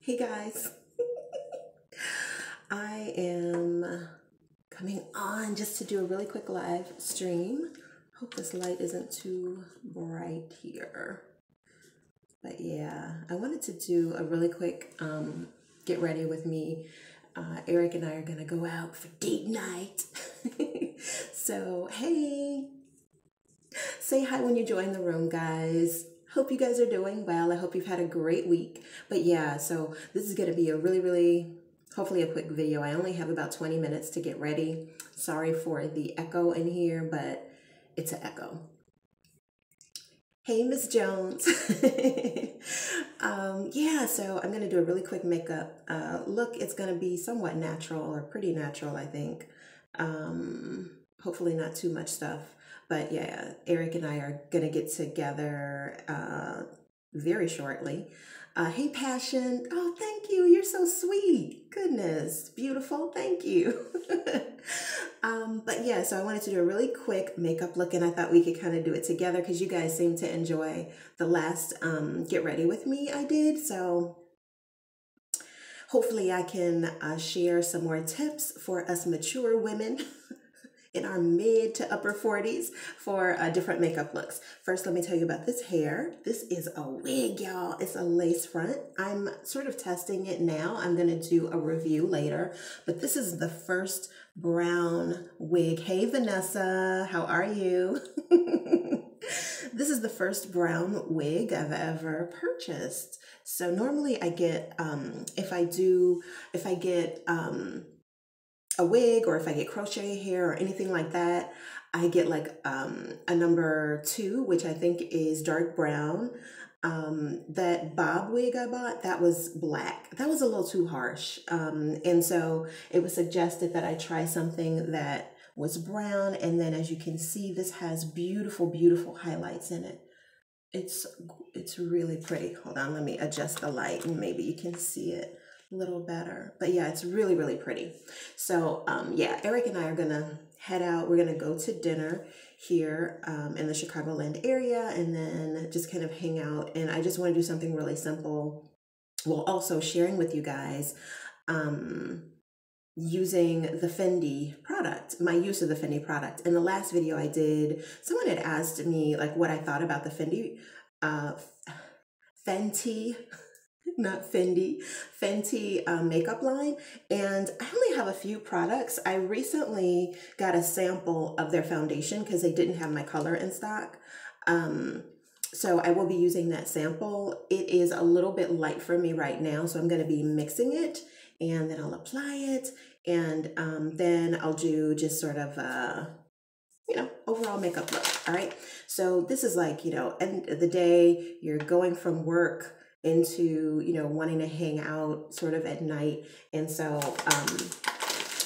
Hey guys, I am coming on just to do a really quick live stream. Hope this light isn't too bright here. But yeah, I wanted to do a really quick get ready with me. Eric and I are gonna go out for date night. So hey, say hi when you join the room, guys. Hope you guys are doing well. I hope you've had a great week. But yeah, so this is going to be a really, hopefully a quick video. I only have about 20 minutes to get ready. Sorry for the echo in here, but it's an echo. Hey, Miss Jones. Yeah, so I'm going to do a really quick makeup look. It's going to be somewhat natural, or pretty natural, I think. Hopefully not too much stuff. But yeah, Eric and I are gonna get together very shortly. Hey, Passion. Oh, thank you. You're so sweet. Goodness, beautiful. Thank you. But yeah, so I wanted to do a really quick makeup look, and I thought we could kind of do it together because you guys seem to enjoy the last get ready with me I did. So hopefully I can share some more tips for us mature women in our mid to upper 40s for different makeup looks. First, let me tell you about this hair. This is a wig, y'all. It's a lace front. I'm sort of testing it now. I'm gonna do a review later, but this is the first brown wig. Hey, Vanessa, how are you? This is the first brown wig I've ever purchased. So normally I get, if I get a wig, or if I get crochet hair or anything like that, I get like a number 2, which I think is dark brown. That bob wig I bought, that was black. That was a little too harsh. And so it was suggested that I try something that was brown. And then as you can see, this has beautiful, beautiful highlights in it. It's really pretty. Hold on, let me adjust the light and maybe you can see it a little better. But yeah, it's really, really pretty. So yeah, Eric and I are gonna head out. We're gonna go to dinner here in the Chicagoland area, and then just kind of hang out. And I just want to do something really simple, while also sharing with you guys using the Fendi product, my use of the Fendi product. In the last video I did, someone had asked me like what I thought about the Fendi, Fenty, not Fendi, Fenty makeup line. And I only have a few products. I recently got a sample of their foundation because they didn't have my color in stock. So I will be using that sample. It is a little bit light for me right now, so I'm going to be mixing it, and then I'll apply it, and then I'll do just sort of you know, overall makeup look. All right. So this is like, you know, end of the day, you're going from work into, you know, wanting to hang out sort of at night. And so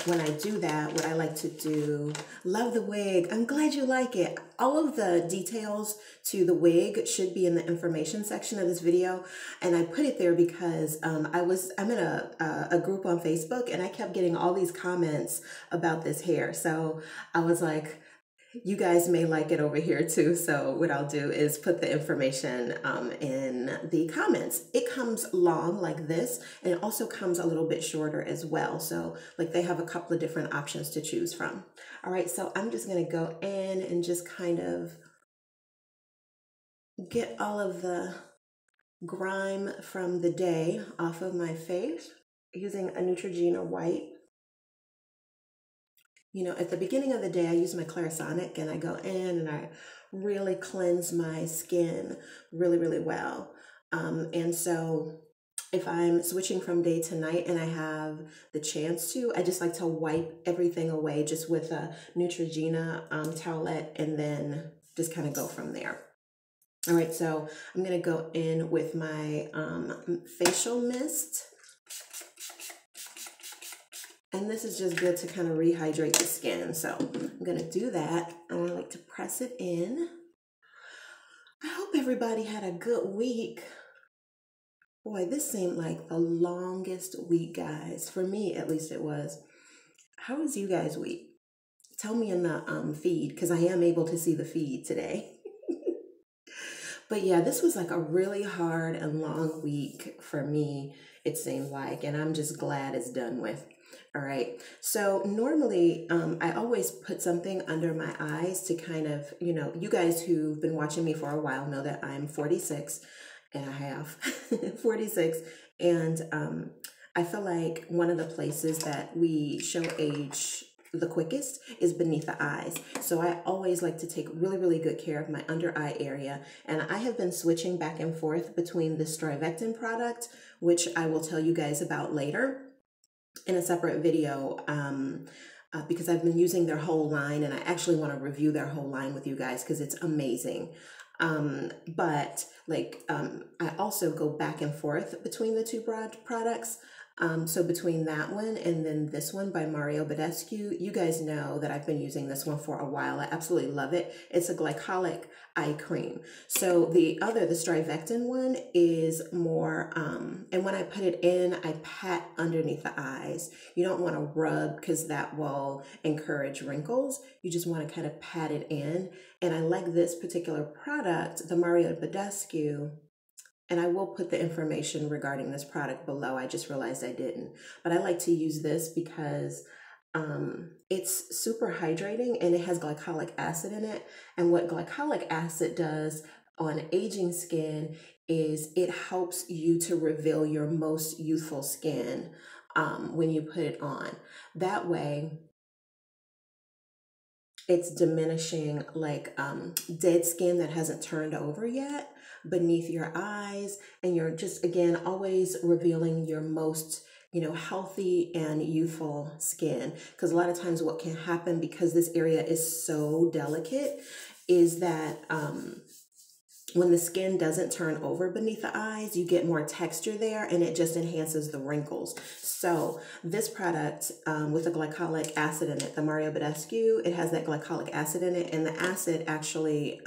when I do that, what I like to do, love the wig. I'm glad you like it. All of the details to the wig should be in the information section of this video. And I put it there because I'm in a group on Facebook, and I kept getting all these comments about this hair. So I was like, you guys may like it over here too. So what I'll do is put the information in the comments. It comes long like this, and it also comes a little bit shorter as well. So like they have a couple of different options to choose from. All right, so I'm just gonna go in and just kind of get all of the grime from the day off of my face using a Neutrogena white. You know, at the beginning of the day, I use my Clarisonic, and I go in and I really cleanse my skin really, really well. And so if I'm switching from day to night and I have the chance to, I just like to wipe everything away just with a Neutrogena towelette, and then just kind of go from there. All right, so I'm going to go in with my facial mist. And this is just good to kind of rehydrate the skin. So I'm going to do that. And I like to press it in. I hope everybody had a good week. Boy, this seemed like the longest week, guys. For me, at least it was. How was you guys' week? Tell me in the feed, because I am able to see the feed today. But yeah, this was like a really hard and long week for me, it seemed like, and I'm just glad it's done with. All right. So normally, I always put something under my eyes to kind of, you guys who've been watching me for a while know that I'm 46 and I have 46. And I feel like one of the places that we show age the quickest is beneath the eyes. So I always like to take really, really good care of my under eye area. And I have been switching back and forth between the Strivectin product, which I will tell you guys about later in a separate video, because I've been using their whole line and I actually want to review their whole line with you guys because it's amazing. But I also go back and forth between the two products. So between that one and then this one by Mario Badescu, you guys know that I've been using this one for a while. I absolutely love it. It's a glycolic eye cream. So the Strivectin one is more, and when I put it in, I pat underneath the eyes. You don't want to rub because that will encourage wrinkles. You just want to kind of pat it in. And I like this particular product, the Mario Badescu. And I will put the information regarding this product below. I just realized I didn't. But I like to use this because it's super hydrating and it has glycolic acid in it. And what glycolic acid does on aging skin is it helps you to reveal your most youthful skin when you put it on. That way, it's diminishing like dead skin that hasn't turned over yet beneath your eyes, and you're just, again, always revealing your most healthy and youthful skin. Because a lot of times what can happen, because this area is so delicate, is that when the skin doesn't turn over beneath the eyes, you get more texture there and it just enhances the wrinkles. So this product with the glycolic acid in it, the Mario Badescu, it has that glycolic acid in it, and the acid actually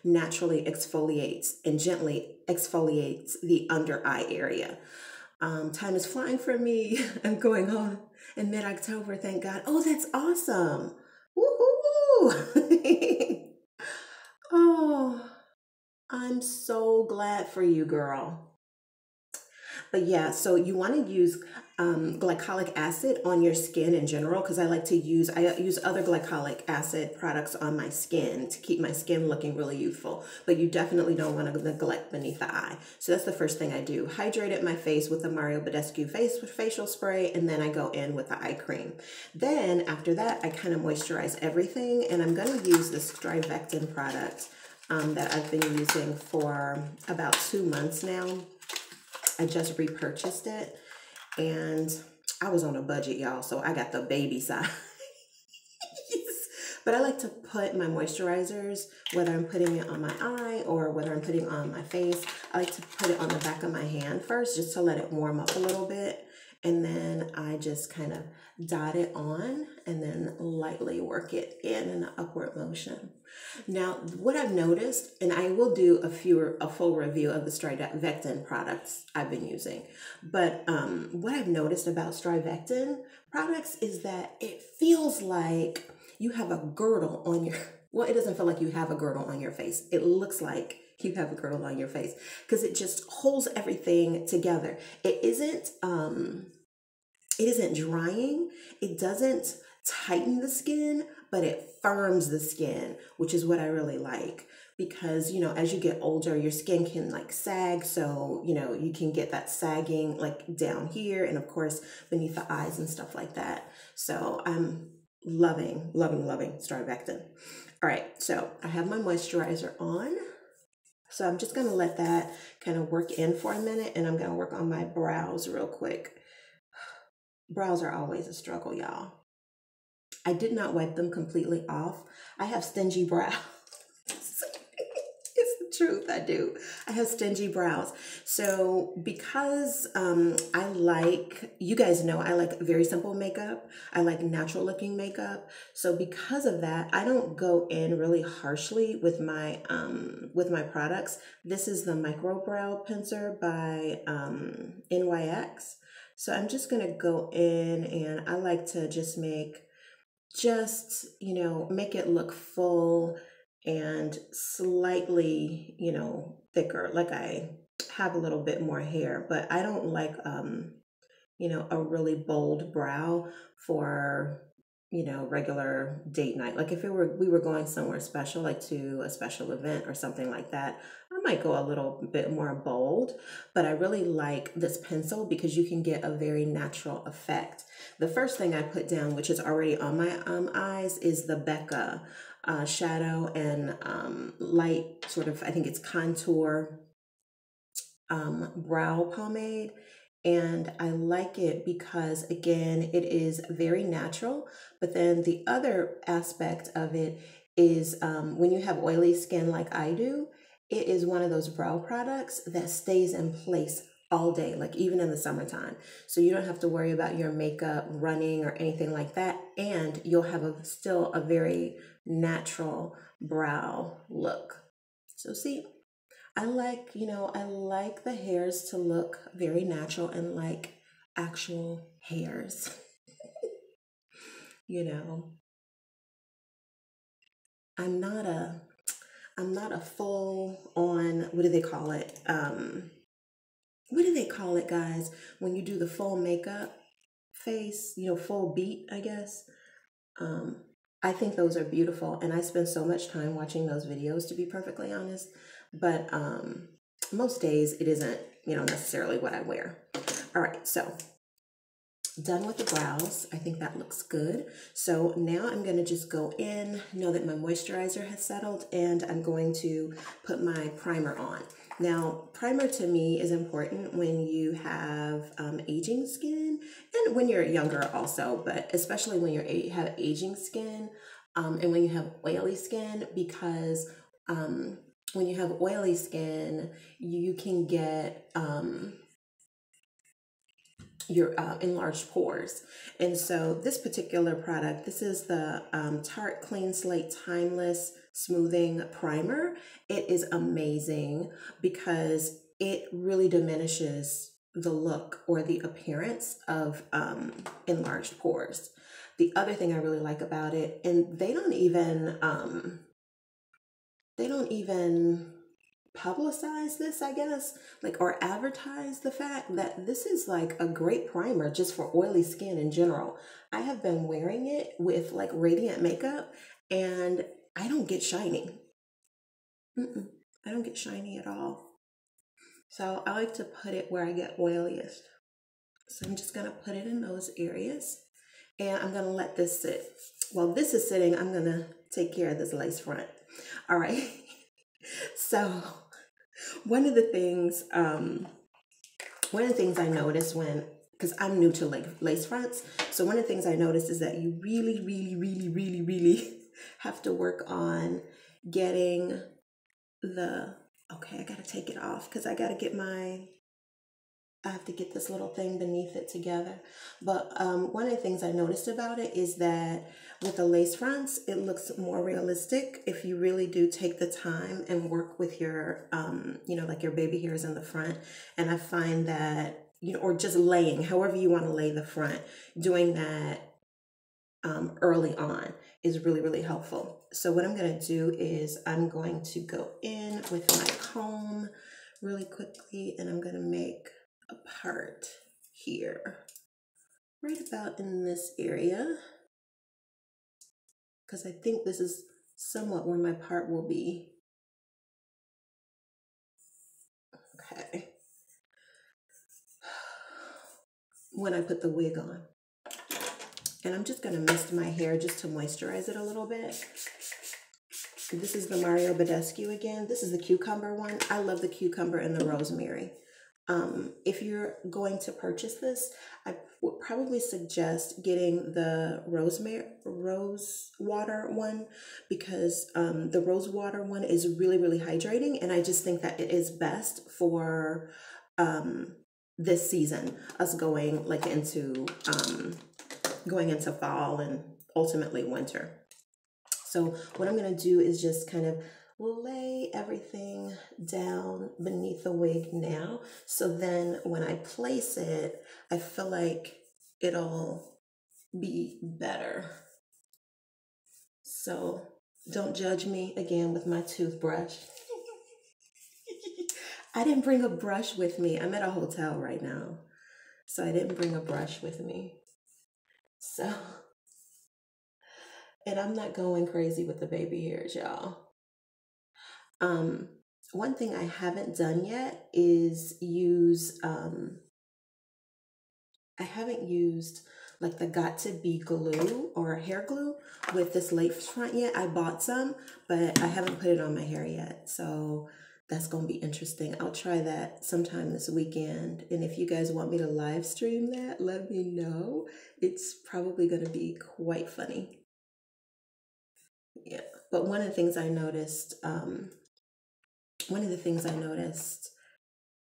naturally exfoliates and gently exfoliates the under eye area. Time is flying for me. I'm going home in mid-October, thank God. Oh, that's awesome. Woohoo! Oh. I'm so glad for you, girl. But yeah, so you want to use glycolic acid on your skin in general, because I use other glycolic acid products on my skin to keep my skin looking really youthful. But you definitely don't want to neglect beneath the eye. So that's the first thing I do. Hydrated my face with the Mario Badescu facial spray, and then I go in with the eye cream. Then after that, I kind of moisturize everything, and I'm going to use this Strivectin product that I've been using for about 2 months now. I just repurchased it, and I was on a budget, y'all, so I got the baby size. But I like to put my moisturizers, whether I'm putting it on my eye or whether I'm putting it on my face, I like to put it on the back of my hand first just to let it warm up a little bit. And then I just kind of dot it on and then lightly work it in an upward motion. Now, what I've noticed, and I will do a full review of the Strivectin products I've been using, but what I've noticed about Strivectin products is that it feels like you have a girdle on your, well, it doesn't feel like you have a girdle on your face. It looks like you have a girdle on your face because it just holds everything together. It isn't drying. It doesn't tighten the skin, but it firms the skin, which is what I really like. Because, as you get older, your skin can like sag. So, you can get that sagging like down here and of course beneath the eyes and stuff like that. So I'm loving, loving, loving Strivectin. All right, so I have my moisturizer on. So I'm just gonna let that kind of work in for a minute, and I'm gonna work on my brows real quick. Brows are always a struggle, y'all. I did not wipe them completely off. I have stingy brows. It's the truth, I do. I have stingy brows. So because you guys know, I like very simple makeup. I like natural looking makeup. So because of that, I don't go in really harshly with my products. This is the Micro Brow Pincer by NYX. So I'm just gonna go in, and I like to just make it look full and slightly, you know, thicker. Like I have a little bit more hair, but I don't like, you know, a really bold brow for, you know, regular date night. Like if we were going somewhere special, like to a special event or something like that, I might go a little bit more bold, but I really like this pencil because you can get a very natural effect. The first thing I put down, which is already on my eyes, is the Becca shadow and light sort of, I think it's contour brow pomade. And I like it because, again, it is very natural. But then the other aspect of it is when you have oily skin like I do, it is one of those brow products that stays in place all day, like even in the summertime. So you don't have to worry about your makeup running or anything like that. And you'll have still a very natural brow look. So see, I like, you know, I like the hairs to look very natural and like actual hairs. You know, I'm not a full on, what do they call it? What do they call it, guys? When you do the full makeup face, you know, full beat, I guess. I think those are beautiful, and I spend so much time watching those videos, to be perfectly honest. But most days it isn't, you know, necessarily what I wear. All right, so done with the brows. I think that looks good. So now I'm going to just go in, know that my moisturizer has settled, and I'm going to put my primer on. Now, primer to me is important when you have aging skin and when you're younger also, but especially when you have aging skin and when you have oily skin, because when you have oily skin, you can get your enlarged pores. And so this particular product, this is the Tarte Clean Slate Timeless Smoothing Primer. It is amazing because it really diminishes the look or the appearance of enlarged pores. The other thing I really like about it, and they don't even publicize this, I guess, like, or advertise the fact that this is like a great primer just for oily skin in general. I have been wearing it with like radiant makeup and I don't get shiny. I don't get shiny at all. So I like to put it where I get oiliest. So I'm just gonna put it in those areas and I'm gonna let this sit. While this is sitting, I'm gonna take care of this lace front. All right. So one of the things I noticed because I'm new to like lace fronts, so one of the things I noticed is that you really have to work on getting okay, I gotta take it off because I have to get this little thing beneath it together. But one of the things I noticed about it is that with the lace fronts, it looks more realistic if you really do take the time and work with your, you know, like your baby hairs in the front. And I find that, you know, or just laying, however you want to lay the front, doing that early on is really helpful. So what I'm going to do is I'm going to go in with my comb really quickly and I'm going to make a part here, right about in this area, because I think this is somewhat where my part will be. Okay. When I put the wig on. And I'm just going to mist my hair just to moisturize it a little bit. This is the Mario Badescu again. This is the cucumber one. I love the cucumber and the rosemary. If you're going to purchase this, I would probably suggest getting the rose water one because the rose water one is really hydrating, and I just think that it is best for this season, us going like into fall and ultimately winter. So what I'm going to do is just kind of lay everything down beneath the wig now. So then when I place it, I feel like it'll be better. So Don't judge me again with my toothbrush. I didn't bring a brush with me. I'm at a hotel right now, so I didn't bring a brush with me. So, and I'm not going crazy with the baby hairs, y'all. One thing I haven't done yet is use, I haven't used like the Got To Be glue or hair glue with this lace front yet. I bought some, but I haven't put it on my hair yet. So that's going to be interesting. I'll try that sometime this weekend. And if you guys want me to live stream that, let me know. It's probably going to be quite funny. Yeah. But one of the things I noticed,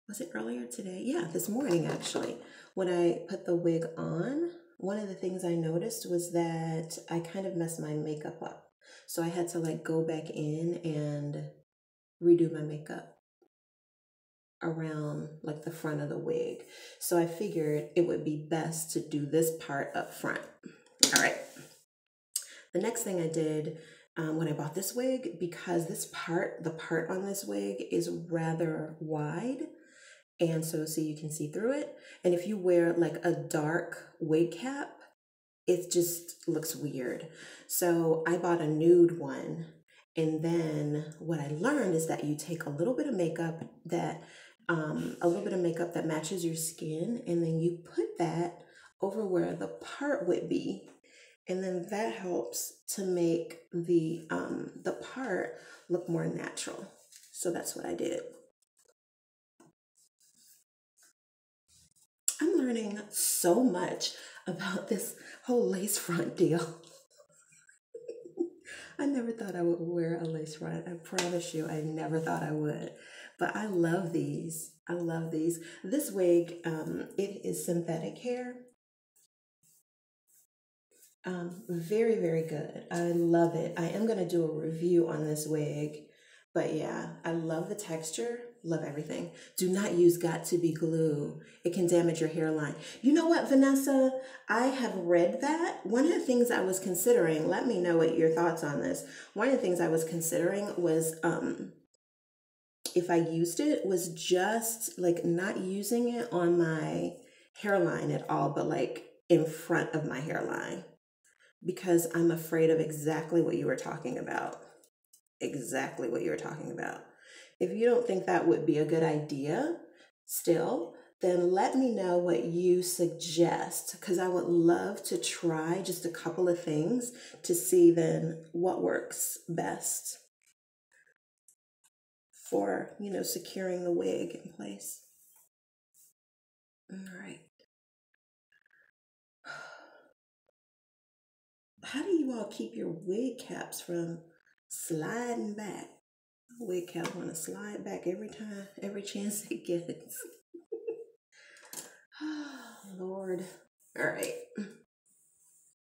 was it earlier today? Yeah, this morning actually, when I put the wig on, one of the things I noticed was that I kind of messed my makeup up. So I had to like go back in and redo my makeup around like the front of the wig. So I figured it would be best to do this part up front. All right. The next thing I did when I bought this wig, because the part on this wig is rather wide, and so you can see through it. And if you wear like a dark wig cap, it just looks weird. So I bought a nude one. And then what I learned is that you take a little bit of makeup that matches your skin, and then you put that over where the part would be. And then that helps to make the part look more natural. So that's what I did. I'm learning so much about this whole lace front deal. I never thought I would wear a lace front. I promise you, I never thought I would. But I love these. I love these. This wig, it is synthetic hair. Very, very good. I love it. I am going to do a review on this wig. But yeah, I love the texture. Love everything. Do not use Got To Be glue. It can damage your hairline. You know what, Vanessa? I have read that. One of the things I was considering, let me know what your thoughts on this. One of the things I was considering was if I used it, was just like not using it on my hairline at all, but like in front of my hairline, because I'm afraid of exactly what you were talking about. Exactly what you were talking about. If you don't think that would be a good idea still, then let me know what you suggest, because I would love to try just a couple of things to see then what works best for, you know, securing the wig in place. All right. How do you all keep your wig caps from sliding back? Wig cap want to slide back every time, every chance it gets. Oh, Lord. All right.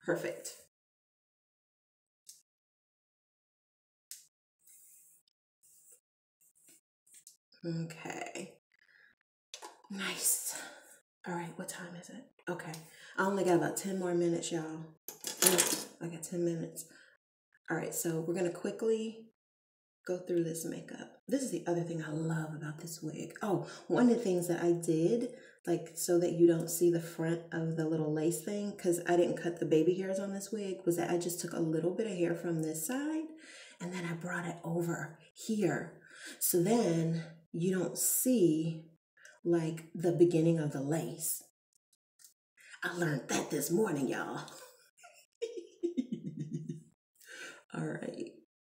Perfect. Okay. Nice. All right. What time is it? Okay. I only got about 10 more minutes, y'all. I got 10 minutes. All right. So we're going to quickly go through this makeup. This is the other thing I love about this wig. Oh, one of the things that I did, like so that you don't see the front of the little lace thing, because I didn't cut the baby hairs on this wig, was that I just took a little bit of hair from this side and then I brought it over here. So then you don't see like the beginning of the lace. I learned that this morning, y'all. All right,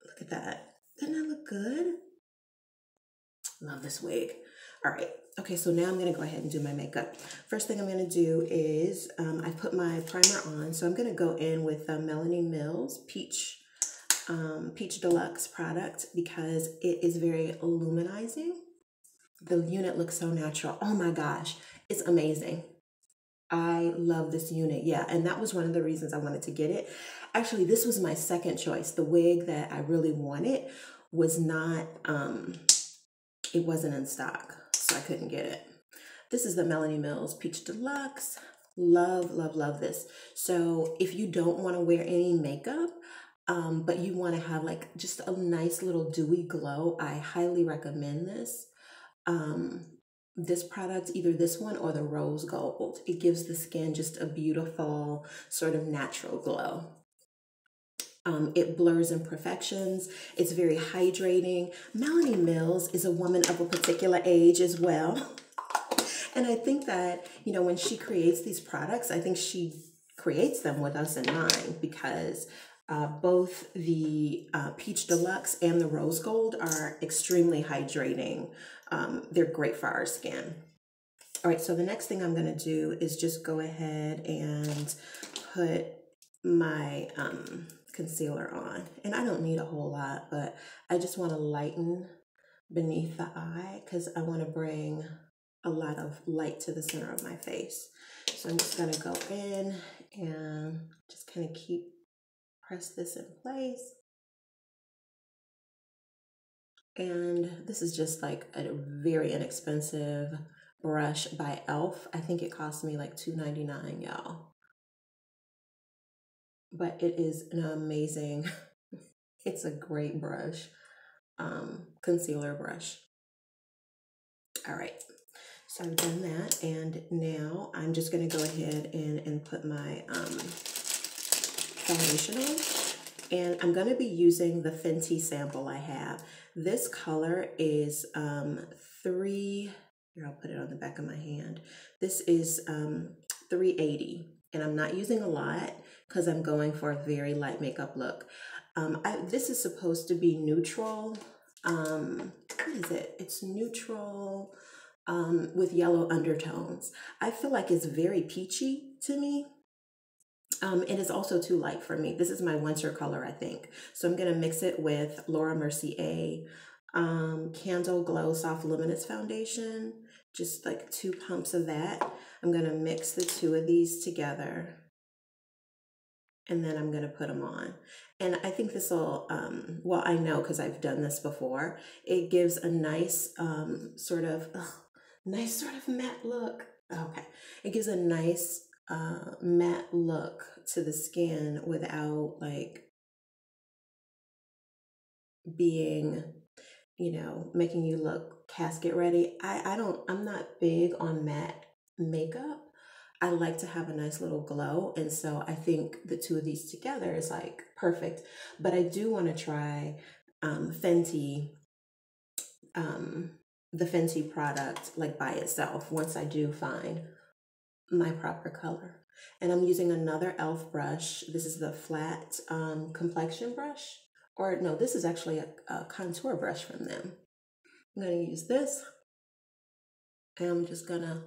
look at that. Doesn't that look good? Love this wig. All right. Okay, so now I'm going to go ahead and do my makeup. First thing I'm going to do is I put my primer on. So I'm going to go in with Melanie Mills Peach Deluxe product, because it is very luminizing. The unit looks so natural. Oh my gosh, it's amazing. I love this unit. Yeah, and that was one of the reasons I wanted to get it. Actually, this was my second choice. The wig that I really wanted was not, it wasn't in stock, so I couldn't get it. This is the Melanie Mills Peach Deluxe. Love, love, love this. So if you don't want to wear any makeup, but you want to have like just a nice little dewy glow, I highly recommend this. This product, either this one or the rose gold, it gives the skin just a beautiful sort of natural glow. It blurs imperfections. It's very hydrating. Melanie Mills is a woman of a particular age as well. And I think that, you know, when she creates these products, I think she creates them with us in mind, because both the Peach Deluxe and the Rose Gold are extremely hydrating. They're great for our skin. All right, so the next thing I'm going to do is just go ahead and put my concealer on. And I don't need a whole lot, but I just want to lighten beneath the eye because I want to bring a lot of light to the center of my face. So I'm just going to go in and just kind of press this in place. And this is just like a very inexpensive brush by e.l.f. I think it cost me like $2.99, y'all. But it is an amazing, it's a great brush, concealer brush. All right, so I've done that, and now I'm just gonna go ahead and put my foundation on. And I'm gonna be using the Fenty sample I have. This color is here, I'll put it on the back of my hand. This is 380, and I'm not using a lot because I'm going for a very light makeup look. This is supposed to be neutral. What is it? It's neutral with yellow undertones. I feel like it's very peachy to me. It is also too light for me. This is my winter color, I think. So I'm going to mix it with Laura Mercier Candle Glow Soft Luminous Foundation. Just like 2 pumps of that. I'm going to mix the 2 of these together. And then I'm going to put them on. And I think this will, well, I know because I've done this before. It gives a nice sort of matte look. Okay. It gives a nice matte look to the skin without like being, you know, making you look casket ready. I'm not big on matte makeup. I like to have a nice little glow, and so I think the 2 of these together is like perfect. But I do want to try Fenty, the Fenty product like by itself once I do find my proper color. And I'm using another e.l.f. brush. This is the flat complexion brush. Or no, this is actually a contour brush from them. I'm going to use this. And I'm just going to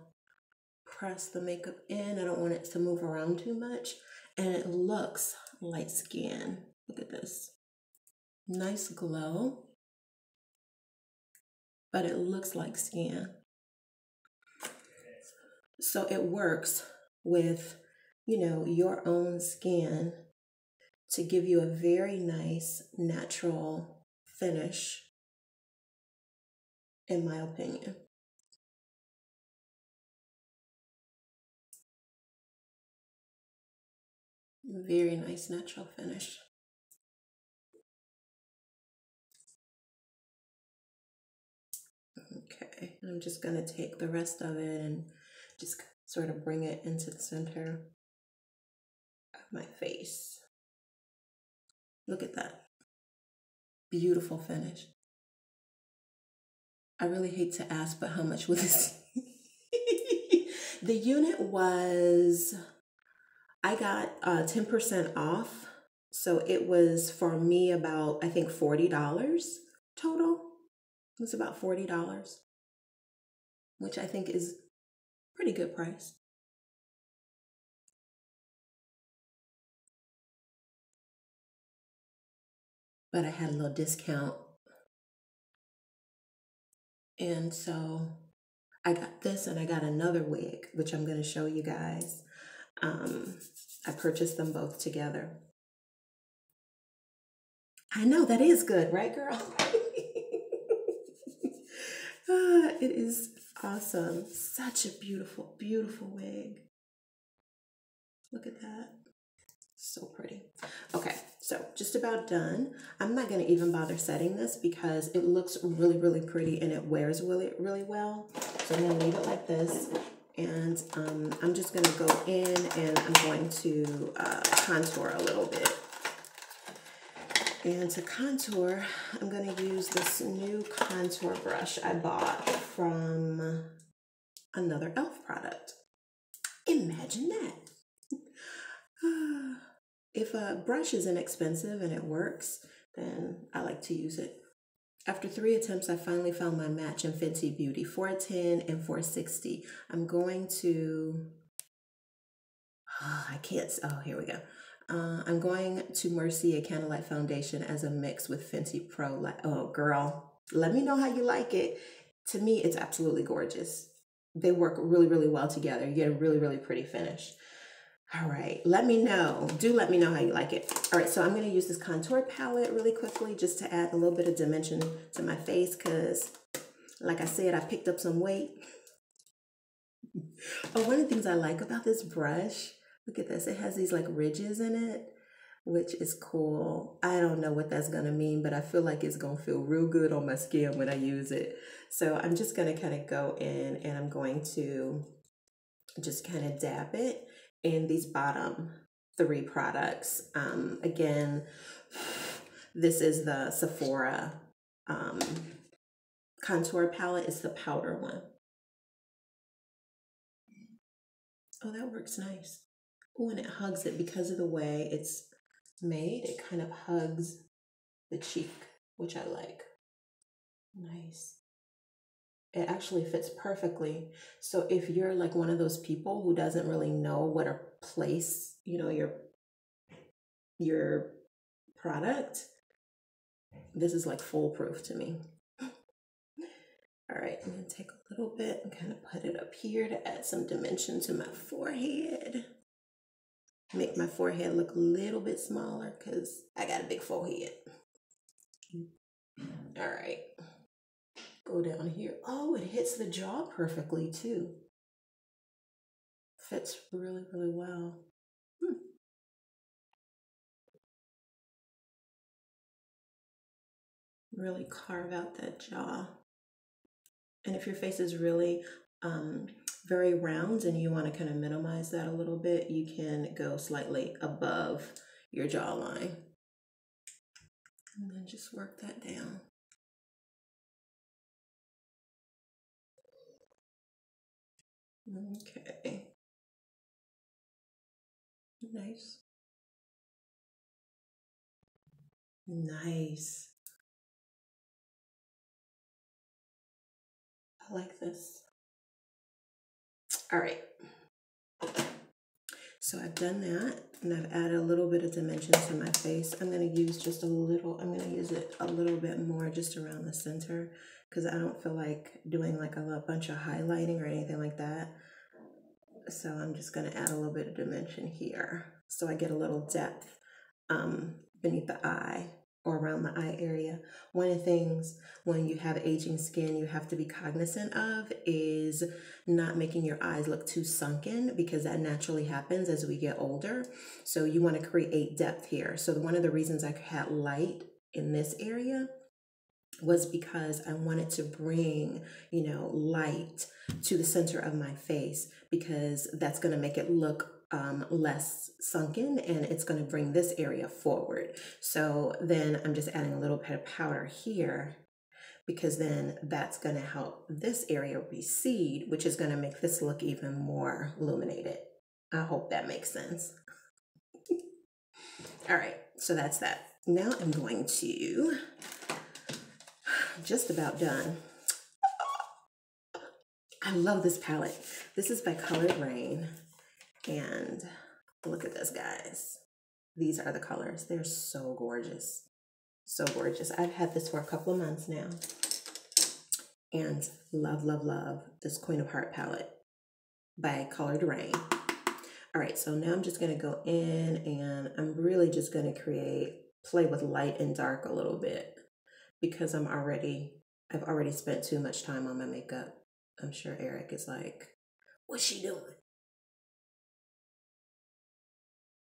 press the makeup in. I don't want it to move around too much. And it looks light skin. Look at this. Nice glow. But it looks like skin. So it works with, you know, your own skin to give you a very nice natural finish, in my opinion. Very nice natural finish. Okay, and I'm just gonna take the rest of it and just sort of bring it into the center of my face. Look at that. Beautiful finish. I really hate to ask, but how much was this? The unit was, I got 10% off. So it was for me about, I think, $40 total. It was about $40, which I think is pretty good price. But I had a little discount. And so I got this and I got another wig, which I'm going to show you guys. I purchased them both together. I know, that is good, right, girl? It is awesome. Such a beautiful, beautiful wig. Look at that. So pretty. Okay, so just about done. I'm not going to even bother setting this because it looks really, really pretty and it wears really, really well. So I'm going to leave it like this. And I'm just going to go in and I'm going to contour a little bit. And to contour, I'm going to use this new contour brush I bought from another e.l.f. product. Imagine that. If a brush is inexpensive and it works, then I like to use it. After 3 attempts, I finally found my match in Fenty Beauty, 410 and 460. I'm going to, here we go. I'm going to Mercier Candlelight Foundation as a mix with Fenty Pro. Oh, girl, let me know how you like it. To me, it's absolutely gorgeous. They work really, really well together. You get a really, really pretty finish. All right, let me know. Do let me know how you like it. All right, so I'm going to use this contour palette really quickly just to add a little bit of dimension to my face because, like I said, I picked up some weight. Oh, one of the things I like about this brush, look at this. It has these like ridges in it, which is cool. I don't know what that's going to mean, but I feel like it's going to feel real good on my skin when I use it. So I'm just going to kind of go in and I'm going to just kind of dab it in these bottom 3 products. Again, this is the Sephora contour palette. It's the powder one. Oh, that works nice. Oh, and it hugs it because of the way it's made. It kind of hugs the cheek, which I like. Nice. It actually fits perfectly. So if you're like one of those people who doesn't really know what to place, you know, your product, this is like foolproof to me. All right, I'm gonna take a little bit and kind of put it up here to add some dimension to my forehead. Make my forehead look a little bit smaller because I got a big forehead. All right, go down here. Oh, it hits the jaw perfectly too. Fits really, really well. Really carve out that jaw. And if your face is really very round and you want to kind of minimize that a little bit, you can go slightly above your jawline. And then just work that down. Okay. Nice. Nice. I like this. All right. So I've done that and I've added a little bit of dimension to my face. I'm going to use just a little, I'm going to use it a little bit more just around the center because I don't feel like doing like a bunch of highlighting or anything like that. So I'm just going to add a little bit of dimension here so I get a little depth beneath the eye or around the eye area. One of the things when you have aging skin you have to be cognizant of is not making your eyes look too sunken because that naturally happens as we get older. So you want to create depth here. So one of the reasons I had light in this area was because I wanted to bring, you know, light to the center of my face because that's going to make it look less sunken and it's going to bring this area forward. So then I'm just adding a little bit of powder here because then that's going to help this area recede, which is going to make this look even more illuminated. I hope that makes sense. All right, so that's that. Now I'm going to, just about done. I love this palette. This is by Colored Rain. And look at this, guys. These are the colors. They're so gorgeous. So gorgeous. I've had this for a couple of months now. And love, love, love this Queen of Heart palette by Colored Rain. All right, so now I'm just going to go in and I'm really just going to play with light and dark a little bit because I've already spent too much time on my makeup. I'm sure Eric is like, what's she doing?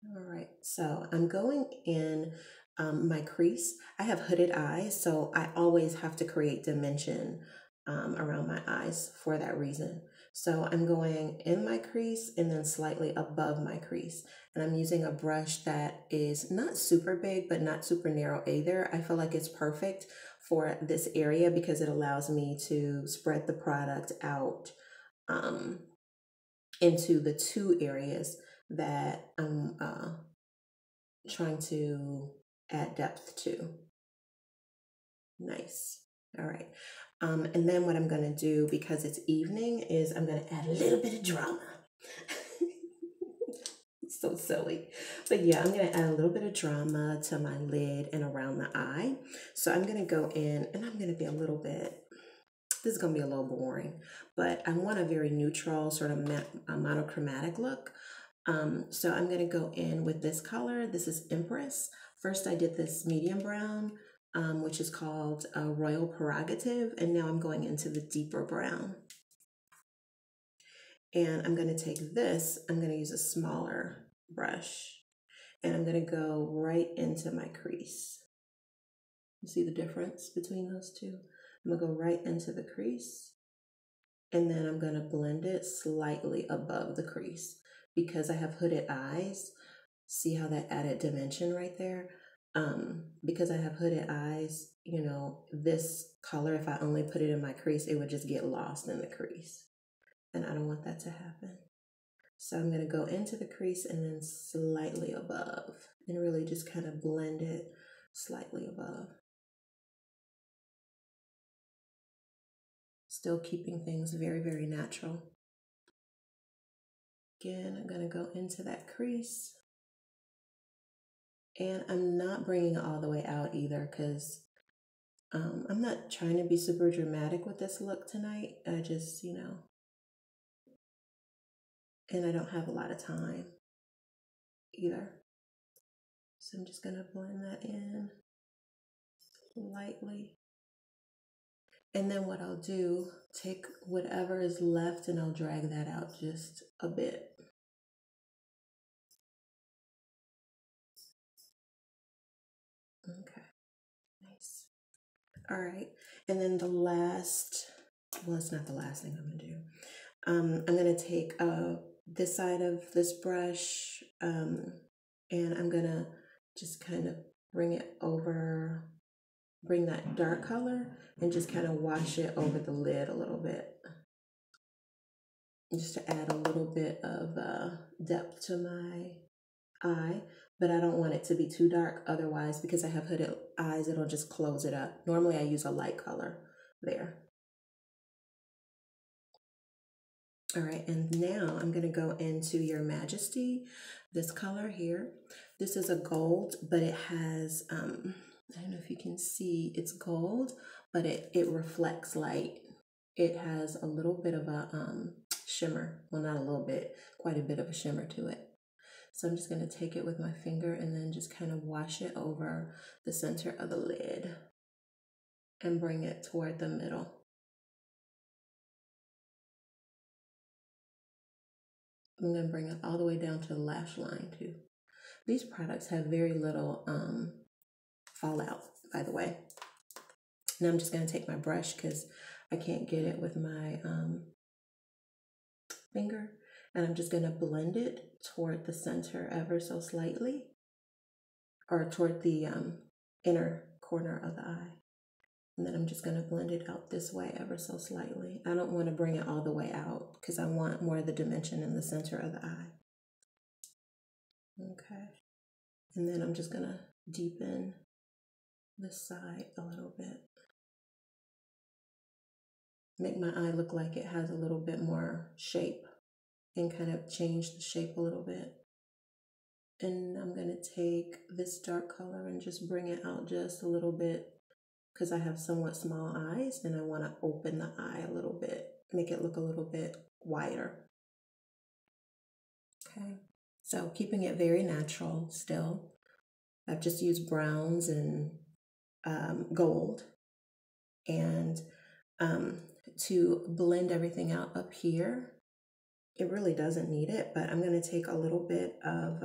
All right, so I'm going in my crease. I have hooded eyes, so I always have to create dimension around my eyes for that reason. So I'm going in my crease and then slightly above my crease. And I'm using a brush that is not super big, but not super narrow either. I feel like it's perfect for this area because it allows me to spread the product out into the two areas that I'm trying to add depth to. Nice. All right. And then what I'm going to do, because it's evening, is I'm going to add a little bit of drama. So silly. But yeah, I'm going to add a little bit of drama to my lid and around the eye. So I'm going to go in and I'm going to be a little bit, this is going to be a little boring, but I want a very neutral sort of monochromatic look. So I'm going to go in with this color. This is Empress. First I did this medium brown, which is called Royal Prerogative, and now I'm going into the deeper brown. And I'm going to take this, I'm going to use a smaller brush, and I'm going to go right into my crease. You see the difference between those two? I'm going to go right into the crease, and then I'm going to blend it slightly above the crease because I have hooded eyes. See how that added dimension right there? Because I have hooded eyes, you know, this color, if I only put it in my crease, it would just get lost in the crease. And I don't want that to happen. So I'm going to go into the crease and then slightly above and really just kind of blend it slightly above. Still keeping things very, very natural. Again, I'm going to go into that crease. And I'm not bringing it all the way out either because I'm not trying to be super dramatic with this look tonight. I just, you know, and I don't have a lot of time either. So I'm just going to blend that in lightly. And then what I'll do, take whatever is left and I'll drag that out just a bit. Okay, nice. All right, and then the last, well, it's not the last thing I'm gonna do. I'm gonna take this side of this brush and I'm gonna just kind of bring it over, bring that dark color and just kind of wash it over the lid a little bit. Just to add a little bit of depth to my eye, but I don't want it to be too dark. Otherwise, because I have hooded eyes, it'll just close it up. Normally I use a light color there. All right, and now I'm gonna go into Your Majesty, this color here. This is a gold, but it has, I don't know if you can see, it's gold, but it reflects light. It has a little bit of a shimmer. Well, not a little bit, quite a bit of a shimmer to it. So I'm just going to take it with my finger and then just kind of wash it over the center of the lid and bring it toward the middle. I'm going to bring it all the way down to the lash line too. These products have very little fallout, by the way. Now I'm just going to take my brush because I can't get it with my finger. And I'm just going to blend it toward the center ever so slightly, or toward the inner corner of the eye. And then I'm just going to blend it out this way ever so slightly. I don't want to bring it all the way out because I want more of the dimension in the center of the eye. Okay. And then I'm just going to deepen this side a little bit. Make my eye look like it has a little bit more shape and kind of change the shape a little bit. And I'm going to take this dark color and just bring it out just a little bit because I have somewhat small eyes and I want to open the eye a little bit, make it look a little bit wider. Okay, so keeping it very natural still. I've just used browns and gold. And to blend everything out up here, it really doesn't need it, but I'm going to take a little bit of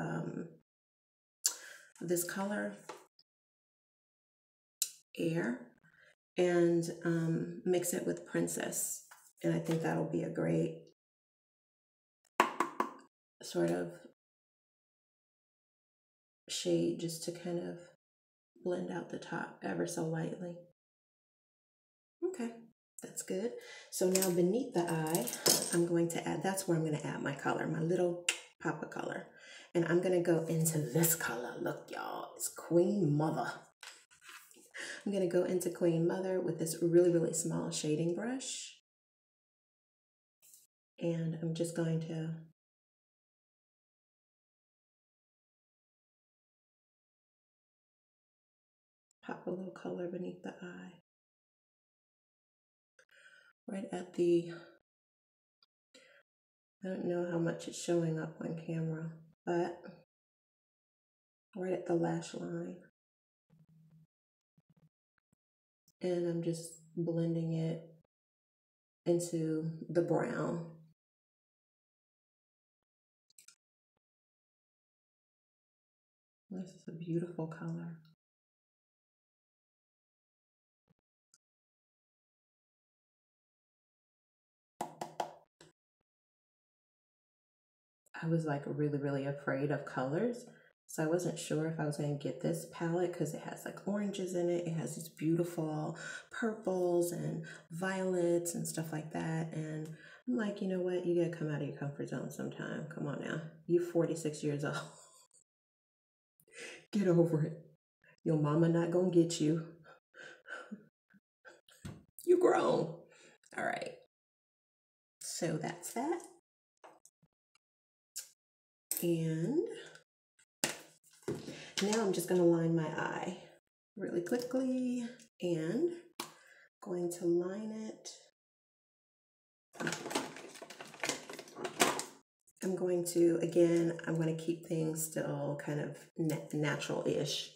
this color, Air, and mix it with Princess. And I think that'll be a great sort of shade just to kind of blend out the top ever so lightly. Okay, that's good. So now beneath the eye, I'm going to add, that's where I'm going to add my color, my little pop of color. And I'm going to go into this color. Look, y'all, it's Queen Mother. I'm going to go into Queen Mother with this really, really small shading brush. And I'm just going to pop a little color beneath the eye. Right at the, I don't know how much it's showing up on camera, but right at the lash line. And I'm just blending it into the brown. This is a beautiful color. I was like really, really afraid of colors. So I wasn't sure if I was going to get this palette because it has like oranges in it. It has these beautiful purples and violets and stuff like that. And I'm like, you know what? You got to come out of your comfort zone sometime. Come on now. You're 46 years old. Get over it. Your mama not going to get you. You grown. All right. So that's that. And now I'm just going to line my eye really quickly and going to line it. I'm going to, again, I'm going to keep things still kind of natural-ish.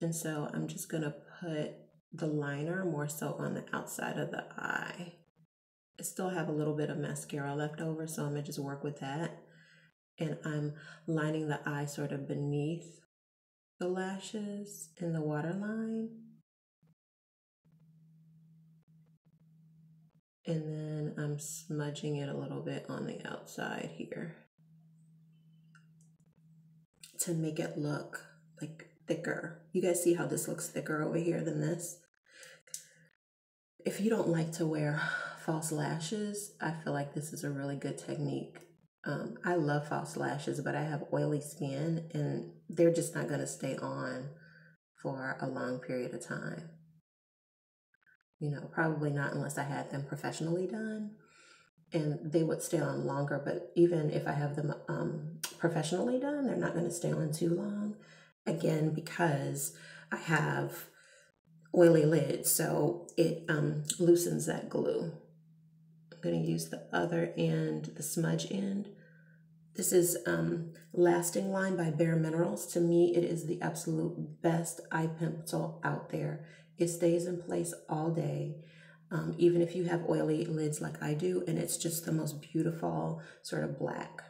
And so I'm just going to put the liner more so on the outside of the eye. I still have a little bit of mascara left over, so I'm going to just work with that. And I'm lining the eye sort of beneath the lashes in the waterline. And then I'm smudging it a little bit on the outside here to make it look like thicker. You guys see how this looks thicker over here than this? If you don't like to wear false lashes, I feel like this is a really good technique. I love false lashes, but I have oily skin and they're just not going to stay on for a long period of time. You know, probably not unless I had them professionally done, and they would stay on longer. But even if I have them professionally done, they're not going to stay on too long. Again, because I have oily lids, so it loosens that glue. I'm going to use the other end, the smudge end. This is Lasting Line by Bare Minerals. To me, it is the absolute best eye pencil out there. It stays in place all day, even if you have oily lids like I do, and it's just the most beautiful sort of black.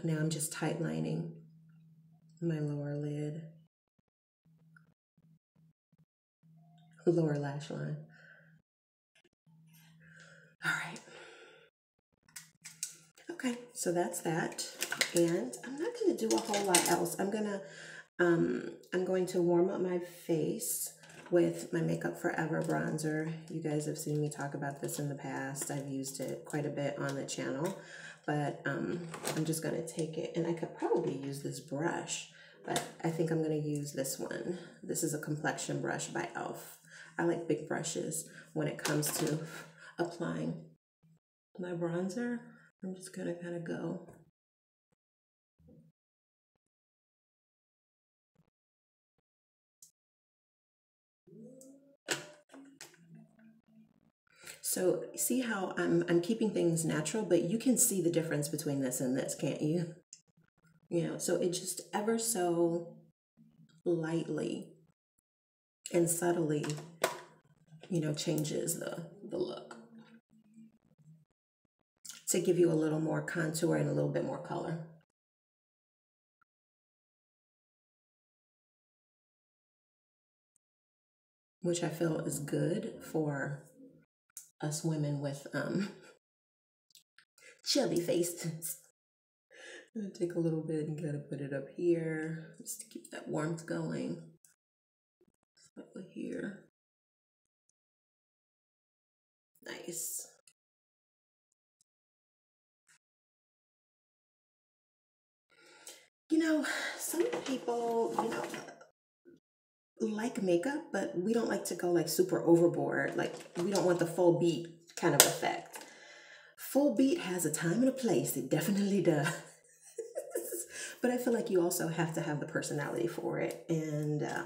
Now I'm just tight lining my lower lid, lower lash line. All right. Okay, so that's that. And I'm not going to do a whole lot else. I'm going to warm up my face with my Makeup Forever bronzer. You guys have seen me talk about this in the past. I've used it quite a bit on the channel, but I'm just going to take it, and I could probably use this brush, but I think I'm going to use this one. This is a complexion brush by e.l.f. I like big brushes when it comes to applying my bronzer. I'm just going to kind of go. So see how I'm keeping things natural, but you can see the difference between this and this, can't you? You know, so it just ever so lightly and subtly, you know, changes the look to give you a little more contour and a little bit more color. which I feel is good for us women with chubby faces. I'm gonna take a little bit and kind of put it up here just to keep that warmth going. Slightly here. Nice. You know, some people, like makeup, but we don't like to go like super overboard. Like we don't want the full beat kind of effect. Full beat has a time and a place. It definitely does. But I feel like you also have to have the personality for it. And I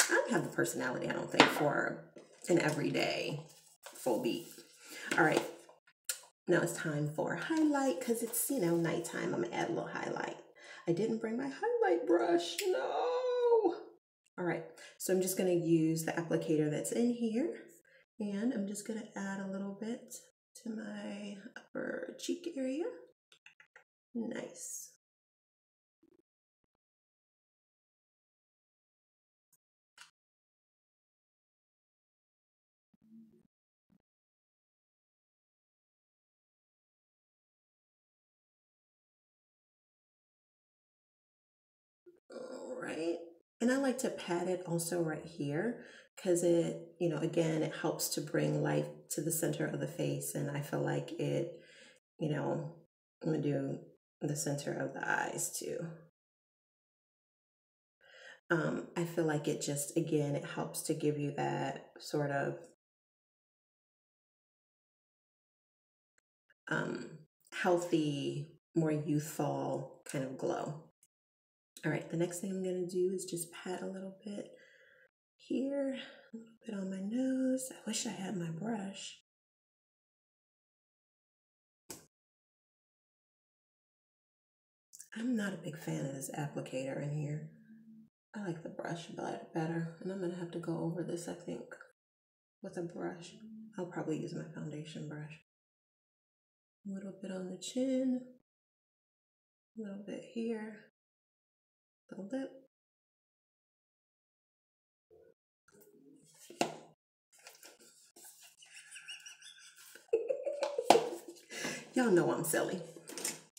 don't have the personality, I don't think, for an everyday full beat. All right. Now it's time for highlight because it's, nighttime. I'm going to add a little highlight. I didn't bring my highlight brush. No. All right. So I'm just going to use the applicator that's in here. And I'm just going to add a little bit to my upper cheek area. Nice. All right. And I like to pat it also right here because it, again, it helps to bring light to the center of the face. And I feel like it, I'm going to do the center of the eyes too. I feel like it just, again, it helps to give you that sort of healthy, more youthful kind of glow. All right, the next thing I'm going to do is just pat a little bit here, a little bit on my nose. I wish I had my brush. I'm not a big fan of this applicator in here. I like the brush better, and I'm going to have to go over this, I think, with a brush. I'll probably use my foundation brush. A little bit on the chin, a little bit here, the lip. Y'all know I'm silly.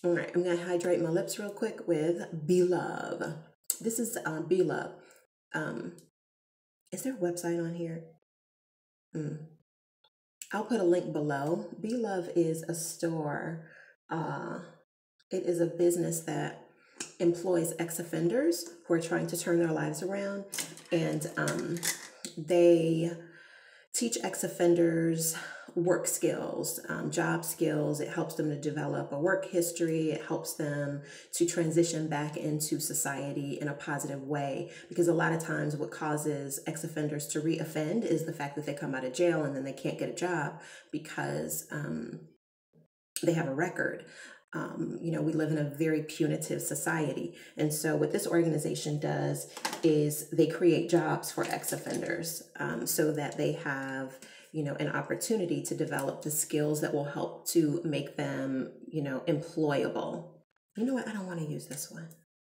All right, I'm gonna hydrate my lips real quick with Be Love. This is Be Love. Is there a website on here? I'll put a link below. Be Love is a store. It is a business that employs ex-offenders who are trying to turn their lives around, and they teach ex-offenders work skills, job skills. It helps them to develop a work history. It helps them to transition back into society in a positive way, because a lot of times what causes ex-offenders to re-offend is the fact that they come out of jail and then they can't get a job because they have a record. We live in a very punitive society. And so what this organization does is they create jobs for ex-offenders so that they have, an opportunity to develop the skills that will help to make them, employable. You know what? I don't want to use this one.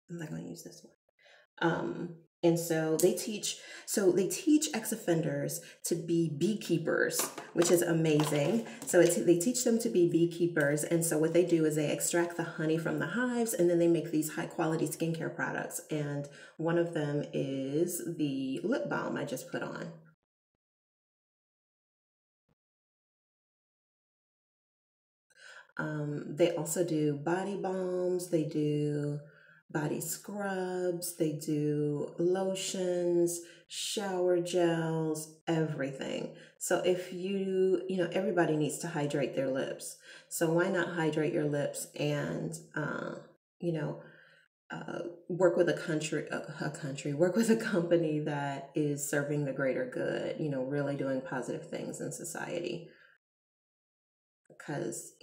I'm not going to use this one. And so they teach ex-offenders to be beekeepers, which is amazing. So they teach them to be beekeepers. And so what they do is they extract the honey from the hives, and then they make these high quality skincare products. And one of them is the lip balm I just put on. They also do body balms. They do body scrubs, they do lotions, shower gels, everything. So if everybody needs to hydrate their lips. So why not hydrate your lips and, work with work with a company that is serving the greater good, really doing positive things in society. Because,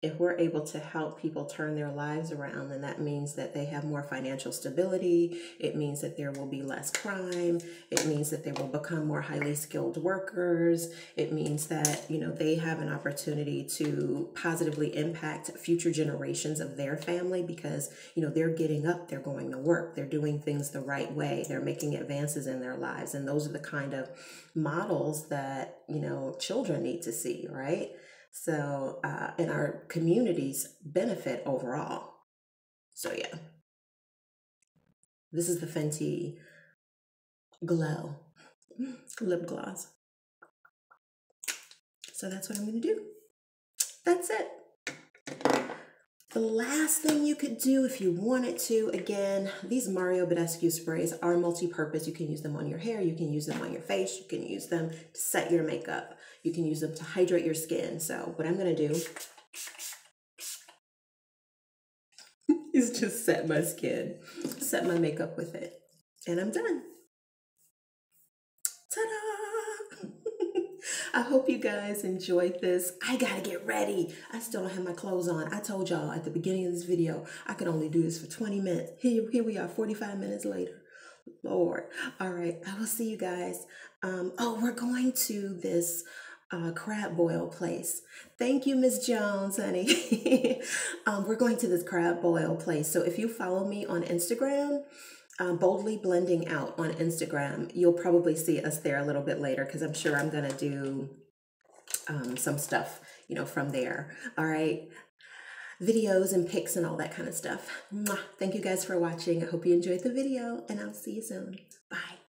if we're able to help people turn their lives around, then that means that they have more financial stability. It means that there will be less crime. It means that they will become more highly skilled workers. It means that, you know, they have an opportunity to positively impact future generations of their family because, you know, they're getting up, they're going to work, they're doing things the right way, they're making advances in their lives. And those are the kind of models that, you know, children need to see, right? So, and our communities benefit overall. So yeah, this is the Fenty Glow lip gloss. So that's what I'm going to do. That's it. The last thing you could do if you wanted to, again, these Mario Badescu sprays are multi-purpose. You can use them on your hair, you can use them on your face, you can use them to set your makeup, you can use them to hydrate your skin. So what I'm gonna do is just set my skin, set my makeup with it, and I'm done. Ta-da! I hope you guys enjoyed this. I gotta get ready. I still don't have my clothes on. I told y'all at the beginning of this video, I could only do this for 20 minutes. Here we are, 45 minutes later. Lord. All right, I will see you guys. Oh, we're going to this crab boil place. Thank you, Miss Jones, honey. We're going to this crab boil place. So if you follow me on Instagram, Boldly Blending Out on Instagram, you'll probably see us there a little bit later because I'm sure I'm going to do some stuff, you know, from there. All right. Videos and pics and all that kind of stuff. Mwah. Thank you guys for watching. I hope you enjoyed the video and I'll see you soon. Bye.